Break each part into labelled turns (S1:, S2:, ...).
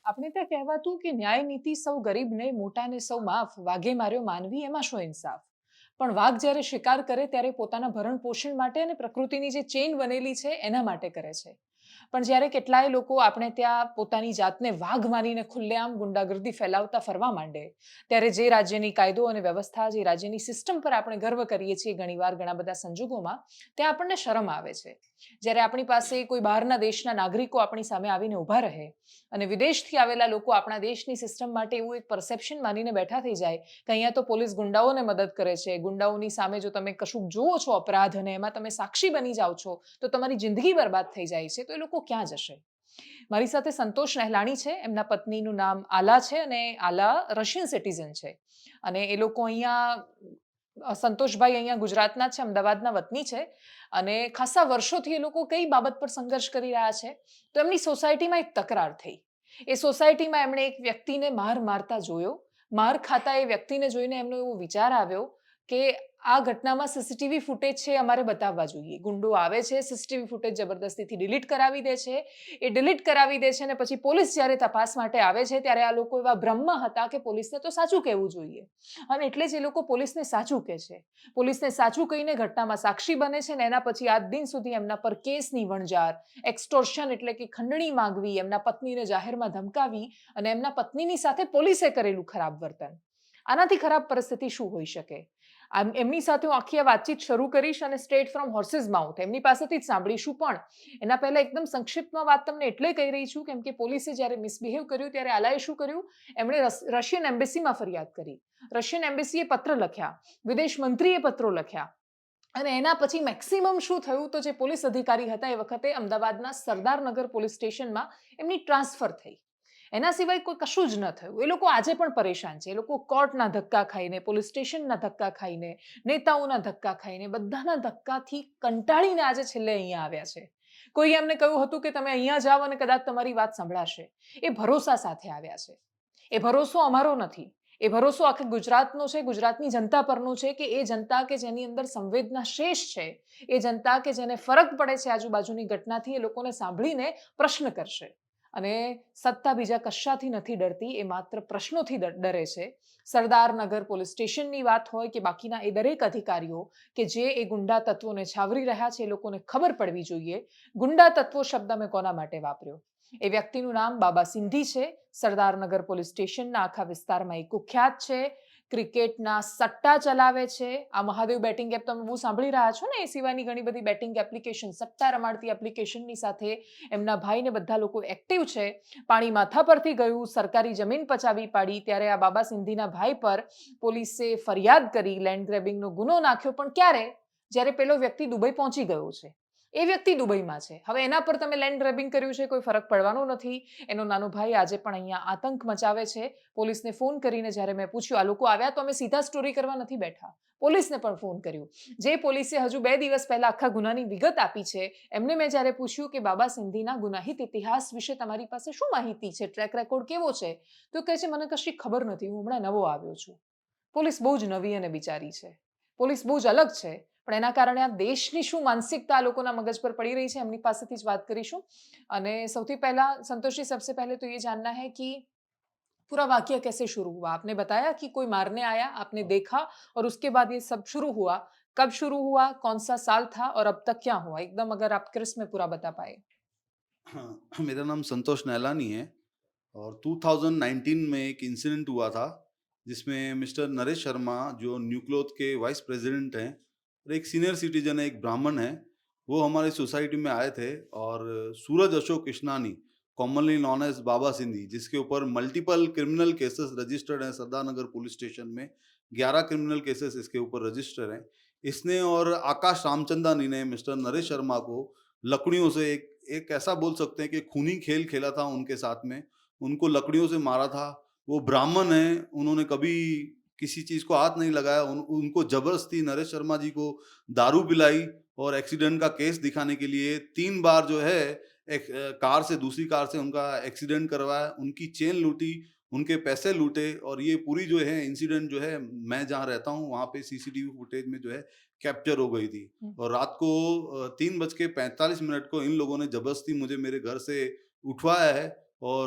S1: આપણે ત્યાં કહેવાતું કે ન્યાય નીતિ સૌ ગરીબને મોટાને સૌ માફ વાઘે માર્યો માનવી એમાં શો ઇન્સાફ. પણ વાઘ જ્યારે શિકાર કરે ત્યારે પોતાના ભરણ પોષણ માટે અને પ્રકૃતિની જે ચેઇન બનેલી છે એના માટે કરે છે. પણ જ્યારે કેટલાય લોકો આપણે ત્યાં પોતાની જાતને વાઘ માનીને ખુલ્લેઆમ ગુંડાગર્દી ફેલાવતા ફરવા માંડે, ત્યારે જે રાજ્યની કાયદો અને વ્યવસ્થા, જે રાજ્યની સિસ્ટમ પર આપણે ગર્વ કરીએ છીએ ઘણીવાર ઘણા બધા સંજોગોમાં, ત્યાં આપણને શરમ આવે છે. જ્યારે આપણી પાસે કોઈ બહારના દેશના નાગરિકો આપણી સામે આવીને ઊભા રહે અને વિદેશથી આવેલા લોકો આપણા દેશની સિસ્ટમ માટે એવું એક પરસેપ્શન માનીને બેઠા થઈ જાય કે અહીંયા તો પોલીસ ગુંડાઓને મદદ કરે છે, ગુંડાઓની સામે જો તમે કશુંક જુઓ છો અપરાધ અને એમાં તમે સાક્ષી બની જાઓ છો તો તમારી જિંદગી બરબાદ થઈ જાય છે, તો એ લોકો ક્યાં જશે? મારી સાથે સંતોષ નહેલાણી છે. એમના પત્નીનું નામ આલા છે અને આલા રશિયન સિટીઝન છે. અને એ લોકો અહીંયા સંતોષભાઈ અહીંયા ગુજરાતના છે, અમદાવાદના વતની છે. અને ખાસા વર્ષોથી એ લોકો કઈ બાબત પર સંઘર્ષ કરી રહ્યા છે, તો એમની સોસાયટીમાં એક તકરાર થઈ. એ સોસાયટીમાં એમણે એક વ્યક્તિને માર મારતા જોયો. માર ખાતા એ વ્યક્તિને જોઈને એમનો એવો વિચાર આવ્યો કે આ ઘટનામાં સીસીટીવી ફૂટેજ છે, અમારે બતાવવા જોઈએ. ગુંડો આવે છે, સીસીટીવી ફૂટેજ જબરદસ્તીથી ડિલીટ કરાવી દે છે. એ ડિલીટ કરાવી દે છે અને પછી પોલીસ જ્યારે તપાસ માટે આવે છે ત્યારે આ લોકો એવા ભ્રમમાં હતા કે પોલીસને તો સાચું કહેવું જોઈએ. અને એટલે જ એ લોકો પોલીસને સાચું કહે છે. પોલીસને સાચું કહીને ઘટનામાં સાક્ષી બને છે ને એના પછી આજ દિન સુધી એમના પર કેસની વણઝાર, એક્સટોર્શન એટલે કે ખંડણી માંગવી, એમના પત્નીને જાહેરમાં ધમકાવી અને એમના પત્નીની સાથે પોલીસે કરેલું ખરાબ વર્તન. આનાથી ખરાબ પરિસ્થિતિ શું હોઈ શકે? એમની સાથે હું આખી આ વાતચીત શરૂ કરીશ અને સ્ટ્રેટ ફ્રોમ હોર્સિસ માઉથ એમની પાસેથી જ સાંભળીશું. પણ એના પહેલા એકદમ સંક્ષિપ્તમાં વાત તમને એટલે કહી રહી છું કેમ કે પોલીસે જ્યારે મિસબિહેવ કર્યું ત્યારે આલાએ શું કર્યું? એમણે રશિયન એમ્બેસીમાં ફરિયાદ કરી. રશિયન એમ્બેસીએ પત્ર લખ્યા, વિદેશ મંત્રીએ પત્રો લખ્યા. અને એના પછી મેક્સિમમ શું થયું તો જે પોલીસ અધિકારી હતા એ વખતે અમદાવાદના સરદારનગર પોલીસ સ્ટેશનમાં એમની ટ્રાન્સફર થઈ. એના સિવાય કોઈ કશું જ ન થયું. એ લોકો આજે પણ પરેશાન છે. એ લોકો કોર્ટના ધક્કા ખાઈને, પોલીસ સ્ટેશનના ધક્કા ખાઈને, નેતાઓના ધક્કા ખાઈને, બધાના ધક્કાથી કંટાળીને આજે છેલ્લે અહીંયા આવ્યા છે. કોઈએ એમને કહ્યું હતું કે તમે અહીંયા જાઓ અને કદાચ તમારી વાત સંભળાશે. એ ભરોસા સાથે આવ્યા છે. એ ભરોસો અમારો નથી. એ ભરોસો આખા ગુજરાતનો છે, ગુજરાતની જનતા પરનો છે કે એ જનતા કે જેની અંદર સંવેદના શેષ છે, એ જનતા કે જેને ફરક પડે છે આજુબાજુની ઘટનાથી, એ લોકોને સાંભળીને પ્રશ્ન કરશે. અને સત્તા બીજા કશાથી નથી ડરતી, એ માત્ર પ્રશ્નોથી ડરે છે. સરદારનગર પોલીસ સ્ટેશનની વાત હોય કે બાકીના એ દરેક અધિકારીઓ કે જે એ ગુંડા તત્વોને છાવરી રહ્યા છે, એ લોકોને ખબર પડવી જોઈએ. ગુંડા તત્વો શબ્દ મેં કોના માટે વાપર્યો? એ વ્યક્તિનું નામ બાબા સિંધી છે. સરદારનગર પોલીસ સ્ટેશનના આખા વિસ્તારમાં એ કુખ્યાત છે. ક્રિકેટના સટ્ટા ચલાવે છે. આ મહાદેવ બેટિંગ એપ તમે બહુ સાંભળી રહ્યા છો ને, એ સિવાયની ઘણી બધી બેટિંગ એપ્લિકેશન, સટ્ટા રમાડતી એપ્લિકેશનની સાથે એમના ભાઈને બધા લોકો એક્ટિવ છે. પાણી માથા પરથી ગયું, સરકારી જમીન પચાવી પાડી ત્યારે આ બાબા સિંધીના ભાઈ પર પોલીસે ફરિયાદ કરી, લેન્ડ ગ્રેબિંગનો ગુનો નાખ્યો. પણ ક્યારે? જ્યારે પેલો વ્યક્તિ દુબઈ પહોંચી ગયો છે. એ વ્યક્તિ દુબઈમાં છે. હવે એના પર તમે લેન્ડ ગ્રેબિંગ કર્યું છે, કોઈ ફરક પડવાનો નથી. એનો નાનો ભાઈ આજે પણ અહીંયા આતંક મચાવે છે. પોલીસને ફોન કરીને જ્યારે મેં પૂછ્યું, આ લોકો આવ્યા તો અમે સીધા સ્ટોરી કરવા નથી બેઠા. પોલીસને પણ ફોન કર્યું. જે પોલીસે હજુ 2 દિવસ પહેલા આખા ગુનાની વિગત આપી છે, એમને મેં જ્યારે પૂછ્યું કે બાબા સિંધીના ગુનાહિત ઇતિહાસ વિશે તમારી પાસે શું માહિતી છે, ટ્રેક રેકોર્ડ કેવો છે, તો કહે છે મને કશી ખબર નથી, હું હમણાં નવો આવ્યો છું. પોલીસ બહુ જ નવી અને બિચારી છે. પોલીસ બહુ જ અલગ છે. પણ એના કારણે આ દેશની શું માનસિકતા આ લોકોના મગજ પર પડી રહી છે એમની પાસેથી જ વાત કરીશું. અને સૌથી પહેલા संतोष जी, सबसे पहले तो ये जानना है कि पूरा वाकया कैसे शुरू हुआ? आपने बताया कि कोई मारने आया, आपने देखा और उसके बाद ये सब शुरू हुआ. कब शुरू हुआ, कौन सा साल था और अब तक क्या हुआ? एकदम अगर आप क्रिस्प में पूरा बता पाए.
S2: हाँ, मेरा नाम संतोष नहलानी है और 2019 में एक इंसिडेंट हुआ था, जिसमें मिस्टर नरेश शर्मा जो न्यूक्लोथ के वाइस प्रेसिडेंट हैं और एक सीनियर सिटीजन है, एक ब्राह्मण है, वो हमारी सोसाइटी में आए थे और Suraj Ashok Krishnani, commonly known as Baba Sindhi, जिसके ऊपर मल्टीपल क्रिमिनल केसेस रजिस्टर्ड हैं सरदारनगर पुलिस स्टेशन में, 11 क्रिमिनल केसेस इसके ऊपर रजिस्टर हैं। इसने और आकाश रामचंदानी ने मिस्टर नरेश शर्मा को लकड़ियों से एक एक ऐसा बोल सकते हैं कि खूनी खेल खेला था उनके साथ में, उनको लकड़ियों से मारा था। वो ब्राह्मण हैं, उन्होंने कभी किसी चीज़ को हाथ नहीं लगाया। उनको ज़बरदस्ती नरेश शर्मा जी को दारू पिलाई और एक्सीडेंट का केस दिखाने के लिए 3 बार जो है एक कार से दूसरी कार से उनका एक्सीडेंट करवाया, उनकी चेन लूटी, उनके पैसे लूटे और ये पूरी जो है इंसिडेंट जो है, मैं जहाँ रहता हूँ वहाँ पे सीसीटीवी फुटेज में जो है कैप्चर हो गई थी।
S1: हुँ,
S2: और रात को 3:45 को इन लोगों ने ज़बरदस्ती मुझे मेरे घर से उठवाया है और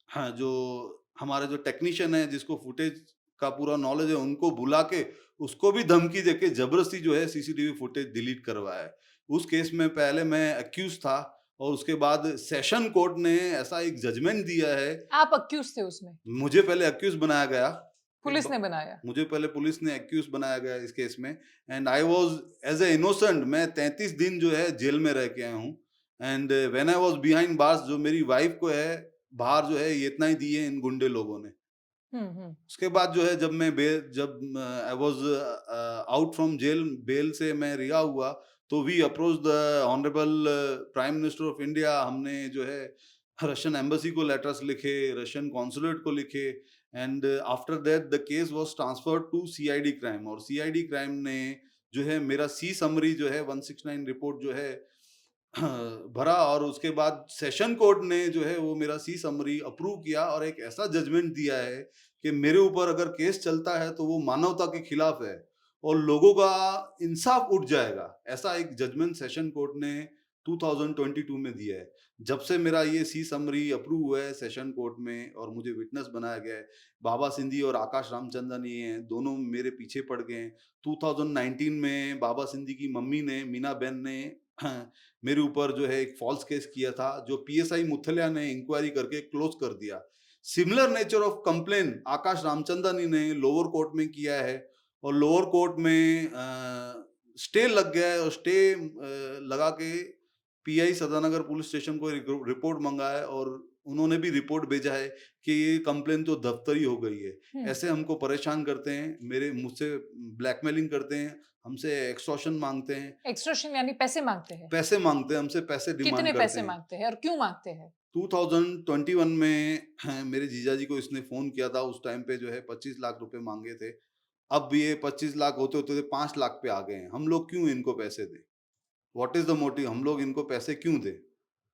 S2: हाँ, जो हमारे जो टेक्नीशियन है जिसको फुटेज का पूरा नॉलेज है उनको बुला के उसको भी धमकी देके जबरदस्ती जो है सीसीटीवी फुटेज डिलीट करवाया है। उस केस में पहले मैं अक्यूज़ था और उसके बाद सेशन कोर्ट ने ऐसा एक जजमेंट दिया है।
S1: आप अक्यूज थे उसमें?
S2: मुझे पहले अक्यूज़ बनाया गया। एक
S1: पुलिस
S2: ब
S1: ने बनाया?
S2: मुझे पहले पुलिस ने अक्यूज़ बनाया गया इस केस में and I was as a innocent. मैं 33 दिन जो है जेल में रह के आया हूँ and when I was behind bars जो मेरी वाइफ़ को है बाहर जो है ये इतना ही दी है इन गुंडे लोगों ने।
S1: हुँ।
S2: उसके बाद जो है जब I was out from jail, bail से मैं रिहा हुआ, तो we approached the honourable prime minister of India. हमने जो है रशियन एम्बेसी को लेटर्स लिखे, रशियन कॉन्सुलेट को लिखे and after that the case was transferred to CID crime और सीआईडी क्राइम ने जो है मेरा सी समरी जो है 169 रिपोर्ट जो है भरा और उसके बाद सेशन कोर्ट ने जो है वो मेरा सी समरी अप्रूव किया और एक ऐसा जजमेंट दिया है कि मेरे ऊपर अगर केस चलता है तो वो मानवता के खिलाफ है और लोगों का इंसाफ उठ जाएगा। ऐसा एक जजमेंट सेशन कोर्ट ने 2022 में दिया है। जब से मेरा ये सी समरी अप्रूव हुआ है सेशन कोर्ट में और मुझे विटनेस बनाया गया है, बाबा सिंधी और आकाश रामचंदानी हैं, दोनों मेरे पीछे पड़ गए हैं। 2019 में बाबा सिंधी की मम्मी ने, मीना बहन ने मेरे ऊपर जो है एक फॉल्स केस किया था, जो पीएसआई मुथलिया ने इंक्वायरी करके क्लोज कर दिया। सिमिलर नेचर ऑफ कंप्लेन आकाश रामचंदानी ने लोअर कोर्ट में किया है और लोअर कोर्ट में स्टे लग गया है और स्टे लगा के पीआई सदानगर पुलिस स्टेशन को रिपोर्ट मंगा है और उन्होंने भी रिपोर्ट भेजा है कि ये कंप्लेन तो दफ्तरी हो गई है।
S1: हुँ।
S2: ऐसे हमको परेशान करते हैं, मेरे मुझसे ब्लैकमेलिंग करते हैं, हमसे एक्सटॉर्शन मांगते हैं,
S1: एक्सटॉर्शन यानी पैसे माँगते हैं?
S2: पैसे मांगते हैं, हमसे पैसे डिमांड
S1: कितने
S2: करते
S1: पैसे
S2: हैं।
S1: माँगते हैं और क्यों माँगते हैं?
S2: 2021 में मेरे जीजाजी को इसने फ़ोन किया था, उस टाइम पे जो है 25 लाख रुपए माँगे थे। अब ये 25 लाख होते-होते 5 लाख पे आ गए हैं। हम लोग क्यों इनको पैसे दें? What is the motive? हम लोग इनको पैसे क्यों दें?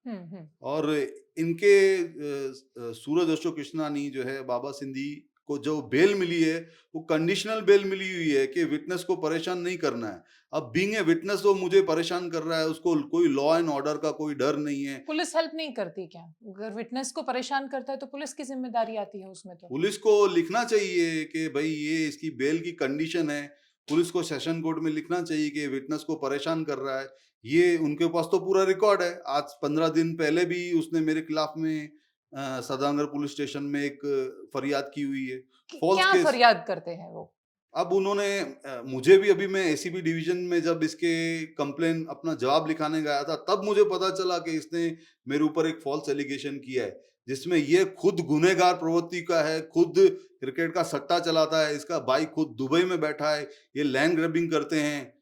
S1: हुँ।
S2: और इनके सूरज अशोक कृष्णानी जो है बाबा सिंधी को जो बेल मिली है वो कंडीशनल बेल मिली हुई है कि विटनेस को परेशान नहीं करना है। अब बीइंग ए विटनेस वो मुझे परेशान कर रहा है, उसको कोई लॉ एंड ऑर्डर का कोई डर नहीं है।
S1: पुलिस हेल्प नहीं करती क्या? अगर विटनेस को परेशान करता है तो पुलिस की ज़िम्मेदारी आती है उसमें तो।
S2: पुलिस को लिखना चाहिए कि भाई ये इसकी बेल की कंडीशन है। पुलिस को सेशन कोर्ट में लिखना चाहिए कि विटनेस को परेशान कर रहा है। ये उनके पास तो पूरा रिकॉर्ड है। आज 15 दिन पहले भी उसने मेरे खिलाफ में सदानगर पुलिस स्टेशन में एक फरियाद की हुई है। फॉल्स
S1: क्या
S2: केस।
S1: फरियाद करते हैं वो?
S2: अब उन्होंने मुझे भी अभी मैं एसीबी डिवीजन में जब इसके कंप्लेन अपना जवाब लिखाने गया था तब मुझे पता चला कि इसने मेरे ऊपर एक फॉल्स एलिगेशन किया है जिसमें ये खुद गुनहगार प्रवृत्ति का है, खुद क्रिकेट का सट्टा चलाता है, इसका भाई खुद दुबई में बैठा है, ये लैंड ग्रैबिंग करते हैं,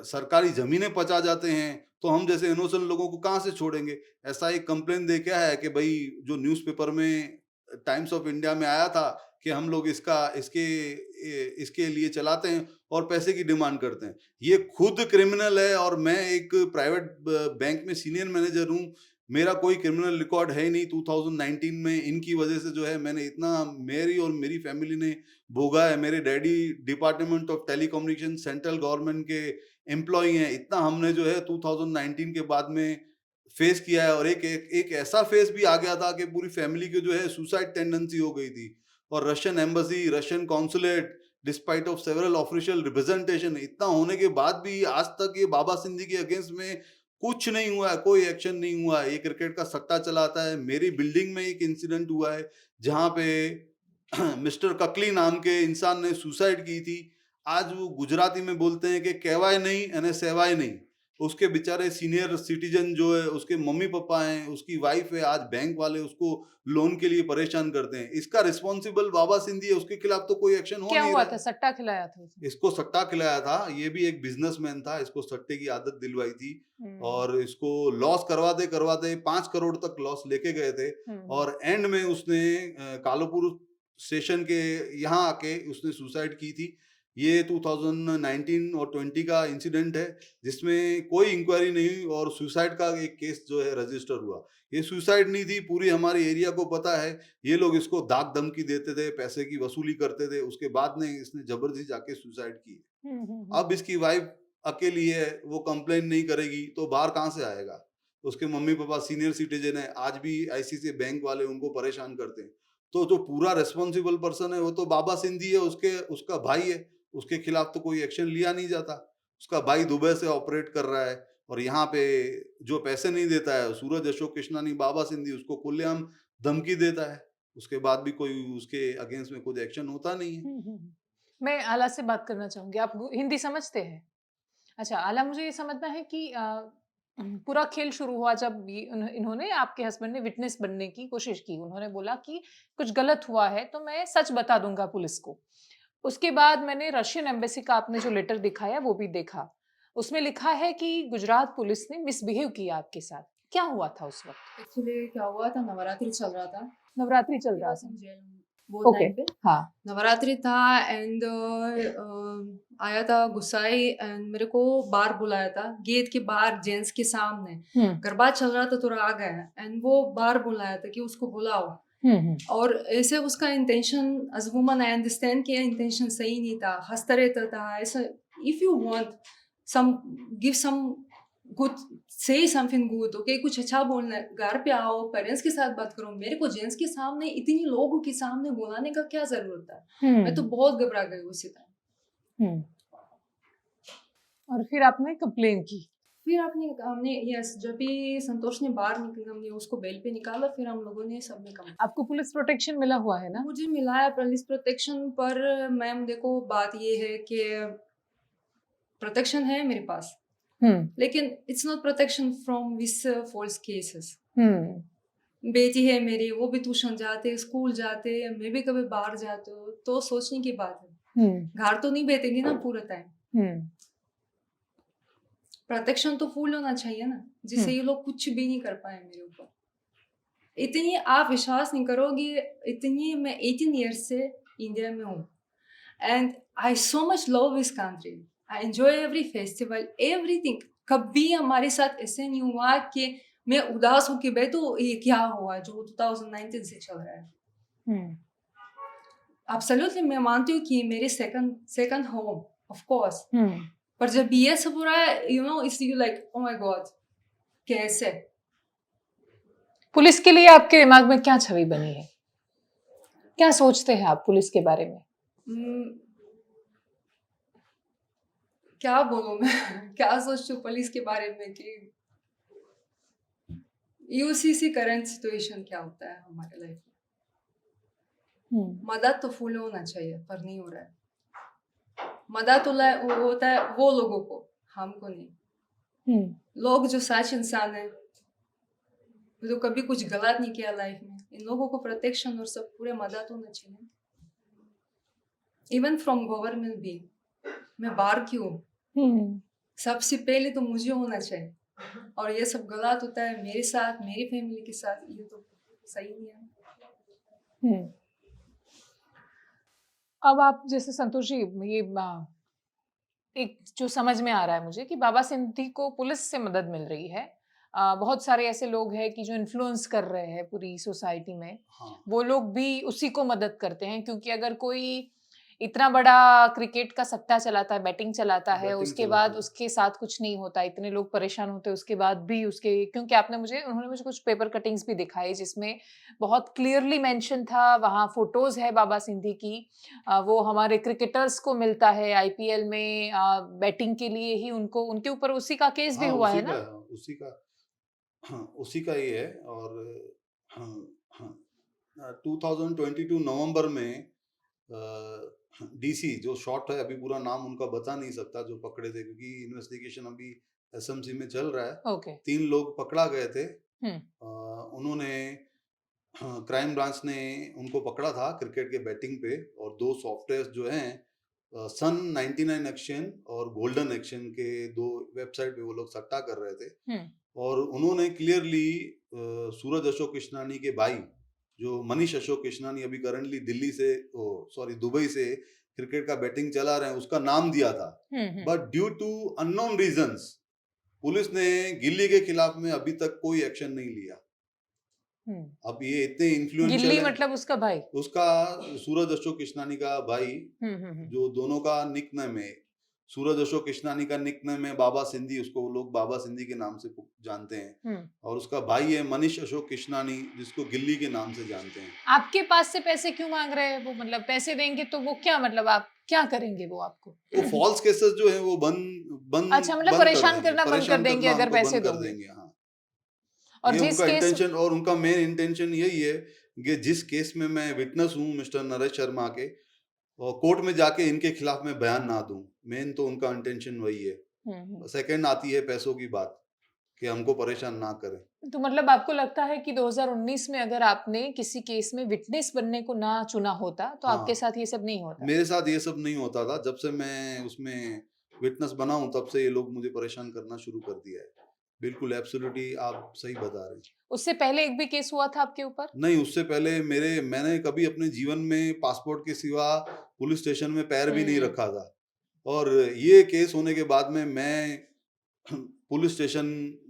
S2: सरकारी जमीनें पचा जाते हैं, तो हम जैसे इनोसेंट लोगों को कहाँ से छोड़ेंगे। ऐसा एक कंप्लेन दे के आया है कि भाई जो न्यूज़पेपर में टाइम्स ऑफ इंडिया में आया था कि हम लोग इसके लिए चलाते हैं और पैसे की डिमांड करते हैं। ये खुद क्रिमिनल है और मैं एक प्राइवेट बैंक में सीनियर मैनेजर हूँ। मेरा कोई क्रिमिनल रिकॉर्ड है ही नहीं। 2019 में इनकी वजह से जो है मैंने इतना मेरी और मेरी फैमिली ने भोगा है। मेरे daddy department of telecommunication central government के एम्प्लॉई हैं। इतना हमने जो है 2019 के बाद में फेस किया है और एक ऐसा फेस भी आ गया था कि पूरी फैमिली की जो है सुसाइड टेंडेंसी हो गई थी और Russian embassy, Russian consulate despite of several official representation इतना होने के बाद भी आज तक ये बाबा सिंधी के अगेंस्ट में कुछ नहीं हुआ है, कोई एक्शन नहीं हुआ है। ये क्रिकेट का सट्टा चलाता है। मेरी बिल्डिंग में एक इंसिडेंट हुआ है जहाँ पे मिस्टर ककली नाम के इंसान ने सुसाइड की थी। आज वो गुजराती में बोलते हैं कि कहवाय नहीं यानी सहवाय नहीं। उसके बेचारे सीनियर सिटीजन जो है उसके मम्मी पापा हैं, उसकी वाइफ है, आज बैंक वाले उसको लोन के लिए परेशान करते हैं। इसका रिस्पॉन्सिबल बाबा सिंधी है, उसके खिलाफ तो कोई एक्शन हो
S1: क्या
S2: नहीं
S1: हुआ
S2: रहा
S1: था?
S2: है।
S1: सट्टा खिलाया था उसने?
S2: इसको सट्टा खिलाया था। ये भी एक बिजनेसमैन था, इसको सट्टे की आदत दिलवाई थी
S1: हुँ।
S2: और इसको लॉस करवाते करवाते 5 करोड़ तक लॉस लेके गए थे
S1: हुँ।
S2: और एंड में उसने कालूपुर स्टेशन के यहाँ आके उसने सुसाइड की थी। ये 2019 और 20 का इंसिडेंट है जिसमें कोई इंक्वायरी नहीं हुई और सुसाइड का एक केस जो है रजिस्टर हुआ। ये सुसाइड नहीं थी, पूरी हमारे एरिया को पता है। ये लोग इसको दाग धमकी देते थे, पैसे की वसूली करते थे, उसके बाद में इसने जबरदस्ती जाके सुसाइड की।
S1: हुँ।
S2: अब इसकी वाइफ अकेली है, वो कंप्लेन नहीं करेगी तो बाहर कहाँ से आएगा। उसके मम्मी पापा सीनियर सिटीजन है, आज भी आईसीआईसीआई बैंक वाले उनको परेशान करते हैं। तो जो पूरा रिस्पॉन्सिबल पर्सन है वो तो बाबा सिंधी है, उसके उसका भाई है, उसके खिलाफ तो कोई एक्शन लिया नहीं जाता। उसका भाई दुबई से ऑपरेट कर रहा है और यहाँ पे जो पैसे नहीं देता है सूरज अशोक कृष्णानी, बाबा सिंधी उसको खुलेआम धमकी देता है। उसके बाद भी कोई उसके अगेंस्ट में कुछ एक्शन होता नहीं है।
S1: मैं आला से बात करना चाहूंगी। आप हिंदी समझते हैं? अच्छा, आला, मुझे ये समझना है कि पूरा खेल शुरू हुआ जब इन्होंने, आपके हस्बैंड ने विटनेस बनने की कोशिश की। उन्होंने बोला कि कुछ गलत हुआ है तो मैं सच बता दूंगा पुलिस को। उसके बाद मैंने रशियन एम्बेसी का आपने जो लेटर दिखाया वो भी देखा। उसमें लिखा है कि गुजरात पुलिस ने मिसबिहेव किया आपके साथ। क्या हुआ था उस वक्त?
S3: एक्चुअली क्या हुआ था, नवरात्रि चल रहा था।
S1: नवरात्रि चल रहा था।
S3: जेल वो
S1: ओके,
S3: टाइम पे
S1: हाँ।
S3: नवरात्रि था एंड आया था गुस्साई एंड मेरे को बाहर बुलाया था, गेट के बाहर जेंट्स के सामने। गरबा चल रहा था, थोड़ा आ गया एंड वो बाहर बुलाया था कि उसको बुलाओ। और ऐसे उसका intention as woman I understand कि इंटेंशन सही नहीं था, हंसता रहता था ऐसा। If you want some give some good, say something good, okay, कुछ अच्छा बोलना है, घर पे आओ, पेरेंट्स के साथ बात करो। मेरे को जेंट्स के सामने, इतनी लोगों के सामने बुलाने का क्या जरूरत था? मैं तो बहुत घबरा गई उसी टाइम।
S1: और फिर आपने कंप्लेन की?
S3: फिर हमने यस, जब भी संतोष ने बाहर निकला, हमने उसको बेल पे निकाला, फिर हम लोगों ने सबने कम।
S1: आपको पुलिस प्रोटेक्शन मिला हुआ है ना?
S3: मुझे मिला है पुलिस प्रोटेक्शन, पर मैम देखो बात ये है कि प्रोटेक्शन है मेरे पास, लेकिन इट्स नॉट प्रोटेक्शन फ्रॉम विस फॉल्स केसेस। बेटी है मेरी, वो भी ट्यूशन जाते, स्कूल जाते, मैं भी कभी बाहर जाती हूँ, तो सोचने की बात है। घर तो नहीं बैठेगी ना पूरा टाइम। प्रोटेक्शन तो फुल होना चाहिए ना, जिससे ये लोग कुछ भी नहीं कर पाए मेरे ऊपर। इतनी आप विश्वास नहीं करोगे, इतनी मैं 18 ईयर्स से इंडिया में हूँ and I so much love this country, I enjoy every festival, everything. कभी हमारे साथ ऐसे नहीं हुआ कि मैं उदास होके बैठू, ये क्या हुआ जो 2019 से चल रहा है। एब्सोल्युटली मैं मानती हूँ कि मेरे सेकंड होम ऑफ कोर्स, पर जब ये सब हो रहा है, you know, it's you like oh my God, कैसे?
S1: पुलिस के लिए आपके दिमाग में क्या छवि बनी है? क्या सोचते हैं आप पुलिस के बारे में?
S3: क्या बोलूं मैं क्या सोचती हूँ पुलिस के बारे में कि यूसीसी करंट सिचुएशन क्या होता है हमारे लाइफ में। मदद तो फुल होना चाहिए, पर नहीं हो रहा है। मदद तो वो होता है वो लोगों को, हमको नहीं। लोग जो सच इंसान है, जो कभी कुछ गलत नहीं किया लाइफ में, इन लोगों को प्रोटेक्शन और सब पूरे मदद होना चाहिए, इवन फ्रॉम गवर्नमेंट भी। मैं बाहर क्यों, सबसे पहले तो मुझे होना चाहिए, और ये सब गलत होता है मेरे साथ, मेरी फैमिली के साथ, ये तो सही नहीं है।
S1: अब आप जैसे संतोष जी, ये एक जो समझ में आ रहा है मुझे कि बाबा सिंधी को पुलिस से मदद मिल रही है। बहुत सारे ऐसे लोग हैं कि जो इन्फ्लुएंस कर रहे हैं पूरी सोसाइटी में।
S2: हाँ।
S1: वो लोग भी उसी को मदद करते हैं, क्योंकि अगर कोई इतना बड़ा क्रिकेट का सट्टा चलाता है, बैटिंग चलाता है, उसके बाद उसके साथ कुछ नहीं होता, इतने लोग परेशान होते हैं उसके बाद भी उसके, क्योंकि उन्होंने मुझे कुछ पेपर कटिंग्स भी दिखाई जिसमें बहुत क्लियरली मेंशन था, वहाँ फोटोज है बाबा सिंधी की। वो हमारे क्रिकेटर्स को मिलता है आईपीएल में बैटिंग के लिए ही, उनको उनके ऊपर उसी का केस भी हुआ है ना?
S2: उसी का ही है। और हाँ, 2022 नवंबर में डीसी जो शॉट है, अभी पूरा नाम उनका बता नहीं सकता, जो पकड़े थे, क्योंकि इन्वेस्टिगेशन अभी एसएमसी में चल रहा है।
S1: ओके।
S2: 3 लोग पकड़ा गए थे। उन्होंने क्राइम ब्रांच ने उनको पकड़ा था क्रिकेट के बैटिंग पे, और 2 सॉफ्टवेयर जो हैं सन 99 एक्शन और गोल्डन एक्शन के 2 वेबसाइट पे वो लोग सट्टा कर रहे थे। और उन्होंने क्लियरली सूरज अशोक कृष्णानी के भाई जो मनीष अशोक कृष्णानी अभी करंटली दुबई से क्रिकेट का बैटिंग चला रहे हैं, उसका नाम दिया था। But due to unknown reasons police ने गिल्ली के खिलाफ में अभी तक कोई एक्शन नहीं लिया। अब ये इतने इन्फ्लुएंशियल
S1: गिल्ली
S2: है,
S1: मतलब उसका भाई,
S2: उसका सूरज अशोक कृष्णानी का भाई, जो दोनों का निक नेम है। सूरज अशोक कृष्णानी का निकनेम है बाबा सिंधी, उसको वो लोग बाबा सिंधी के नाम से जानते हैं। और उसका भाई है मनीष अशोक कृष्णानी, जिसको गिल्ली के नाम से जानते हैं।
S1: आपके पास से पैसे क्यों मांग रहे हैं वो? मतलब पैसे देंगे तो वो क्या, मतलब आप क्या करेंगे वो आपको?
S2: वो फॉल्स केसेस जो है वो बंद बंद
S1: अच्छा, मतलब
S2: बंद कर
S1: परेशान
S2: देंगे,
S1: करना बंद कर
S2: परेशान
S1: देंगे
S2: करना
S1: अगर
S2: हमको
S1: पैसे
S2: बंद कर
S1: दोगे।
S2: देंगे। हाँ,
S1: और
S2: ये
S1: जिस
S2: उनका
S1: केस
S2: इंटेंशन, और उनका मेन इंटेंशन यही है कि जिस केस में मैं विटनेस हूँ मिस्टर नरेश शर्मा के, और कोर्ट में जाके इनके खिलाफ मैं बयान ना दूं। मेन तो उनका इंटेंशन वही है। सेकंड आती है पैसों की बात, कि हमको परेशान ना करें।
S1: तो मतलब आपको लगता है कि 2019 में अगर आपने किसी केस में विटनेस बनने को ना चुना होता तो आपके
S2: हाँ,
S1: साथ ये सब नहीं होता?
S2: मेरे साथ ये सब नहीं होता था। जब से मैं उसमें विटनेस बना हूं तब से ये लोग मुझे परेशान करना शुरू कर दिया है। बिल्कुल एब्सोल्युटली आप सही बता रहे हैं।
S1: उससे पहले एक भी केस हुआ था आपके ऊपर?
S2: नहीं, उससे पहले मैंने कभी अपने जीवन में पासपोर्ट के सिवा पुलिस स्टेशन में पैर भी नहीं रखा था। और ये केस होने के बाद में मैं पुलिस स्टेशन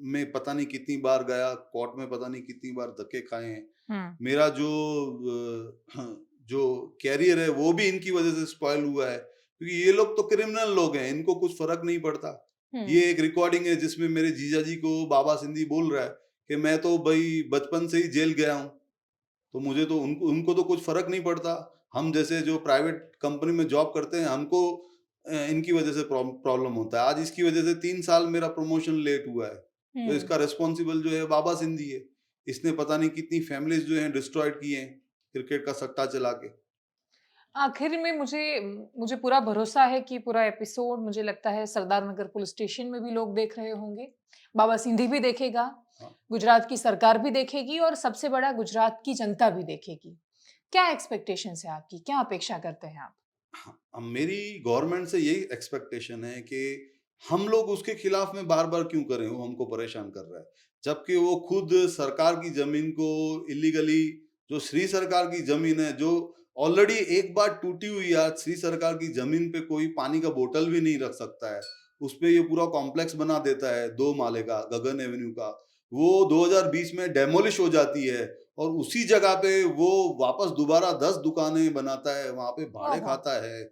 S2: में पता नहीं कितनी बार गया, कोर्ट में पता नहीं कितनी बार धक्के खाए हैं। मेरा जो कैरियर है वो भी इनकी वजह से स्पॉइल हुआ है, क्योंकि ये लोग तो क्रिमिनल लोग हैं, इनको कुछ फर्क नहीं पड़ता। ये एक रिकॉर्डिंग है जिसमें मेरे जीजा जी को बाबा सिंधी बोल रहा है कि मैं तो भाई बचपन से ही जेल गया हूँ, तो मुझे तो उनको उनको तो कुछ फर्क नहीं पड़ता। हम जैसे जो प्राइवेट कंपनी में जॉब करते हैं, हमको इनकी वजह से प्रॉब्लम होता है। आज इसकी वजह से 3 साल मेरा प्रमोशन लेट हुआ है, तो इसका रिस्पॉन्सिबल जो है बाबा सिंधी है। इसने पता नहीं कितनी फैमिलीज जो हैं डिस्ट्रॉयड की हैं क्रिकेट का सट्टा चला के।
S1: आखिर में मुझे मुझे पूरा भरोसा है कि पूरा एपिसोड मुझे लगता है सरदार नगर पुलिस स्टेशन में भी लोग देख रहे होंगे, बाबा सिंधी भी देखेगा,
S2: हाँ।
S1: गुजरात की सरकार भी देखेगी और सबसे बड़ा गुजरात की जनता भी देखेगी। क्या एक्सपेक्टेशंस है आपकी? क्या अपेक्षा करते हैं आप?
S2: हाँ, अब मेरी गवर्नमेंट से यही एक्सपेक्टेशन है कि हम लोग उसके खिलाफ में बार बार क्यों करें, वो हमको परेशान कर रहा है। जबकि वो खुद सरकार की जमीन को इलीगली, जो श्री सरकार की जमीन है, जो ऑलरेडी एक बार टूटी हुई है, आज श्री सरकार की जमीन पे कोई पानी का बोतल भी नहीं रख सकता है। उस पे ये पूरा कॉम्प्लेक्स बना देता है 2 माले का, गगन एवेन्यू का। वो 2020 में डेमोलिश हो जाती है, और उसी जगह पे वो वापस दोबारा 10 दुकानें बनाता है, वहां पे भाड़े
S1: ओहो!
S2: खाता है।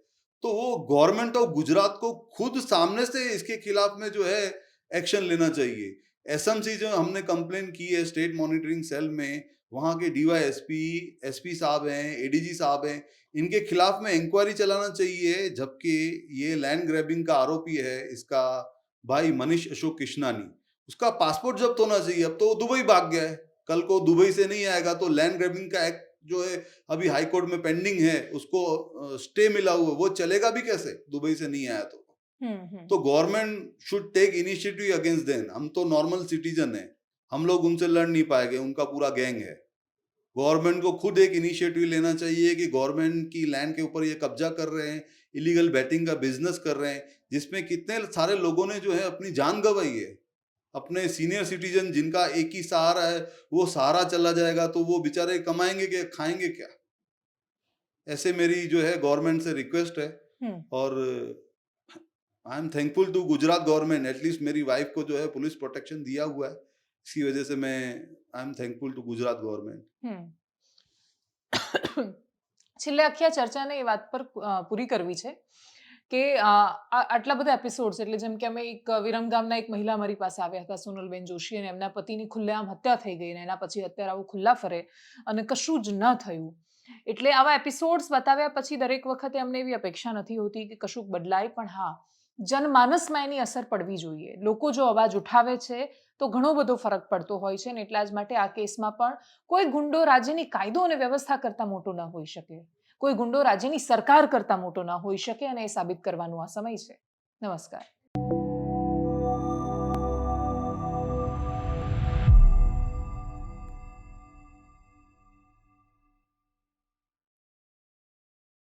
S2: तो वो गवर्नमेंट ऑफ गुजरात को खुद सामने से इसके खिलाफ में जो है एक्शन लेना चाहिए। एसएमसी जो हमने कंप्लेन की है स्टेट मॉनिटरिंग सेल में, वहां के डीवाईएसपी, एसपी साहब हैं, एडीजी साहब हैं, इनके खिलाफ में इंक्वायरी चलाना चाहिए। जबकि ये लैंड ग्रैबिंग का आरोपी है, इसका भाई मनीष अशोक कृष्णानी, उसका पासपोर्ट जब्त होना चाहिए। अब तो वो दुबई भाग गया है, कल को दुबई से नहीं आएगा तो लैंड ग्रैबिंग का एक्ट जो है अभी हाई कोर्ट में पेंडिंग है, उसको स्टे मिला हुआ है, वो चलेगा भी कैसे दुबई से नहीं आया तो। तो government should take initiative against them. हम तो नॉर्मल सिटीजन है, हम लोग उनसे लड़ नहीं पाएंगे, उनका पूरा गैंग है। गवर्नमेंट को खुद एक इनिशिएटिव लेना चाहिए कि गवर्नमेंट की लैंड के ऊपर ये कब्जा कर रहे हैं, इलीगल बैटिंग का बिजनेस कर रहे हैं, जिसमें कितने सारे लोगों ने जो है अपनी जान गंवाई है। अपने सीनियर सिटीजन जिनका एक ही सहारा है, वो सहारा चला जाएगा तो वो बेचारे कमाएंगे क्या, खाएंगे क्या? ऐसे मेरी जो है गवर्नमेंट से रिक्वेस्ट है। और I am thankful to Gujarat government, at least मेरी वाइफ को जो है पुलिस प्रोटेक्शन दिया हुआ है। इसी वजह से मैं I am thankful to Gujarat government.
S1: છેલ્લે આખી આ ચર્ચાને એ વાત પર પૂરી કરવી છે કે આટલા બધા એપિસોડ્સ, એટલે જેમ કે અમે એક વિરમગામના એક મહિલા અમારી પાસે આવ્યા હતા, સોનલબેન જોશી, અને એમના પતિની ખુલ્લેઆમ હત્યા થઈ ગઈ, અને એના પછી અત્યારે આવું ખુલ્લા ફરે અને કશું જ ન થયું. એટલે આવા એપિસોડ્સ બતાવ્યા પછી દરેક વખતે અમને એવી અપેક્ષા નથી હોતી કે કશુંક બદલાય, પણ હા, જનમાનસમાં એની અસર પડવી જોઈએ. લોકો જો અવાજ ઉઠાવે છે તો ઘણો બધો ફરક પડતો હોય છે, અને એટલા જ માટે આ કેસમાં પણ કોઈ ગુંડો રાજ્યની કાયદો અને વ્યવસ્થા કરતા મોટો ન હોઈ શકે, કોઈ ગુંડો રાજ્યની સરકાર કરતા મોટો ન હોઈ શકે, અને એ સાબિત કરવાનો આ સમય છે. નમસ્કાર.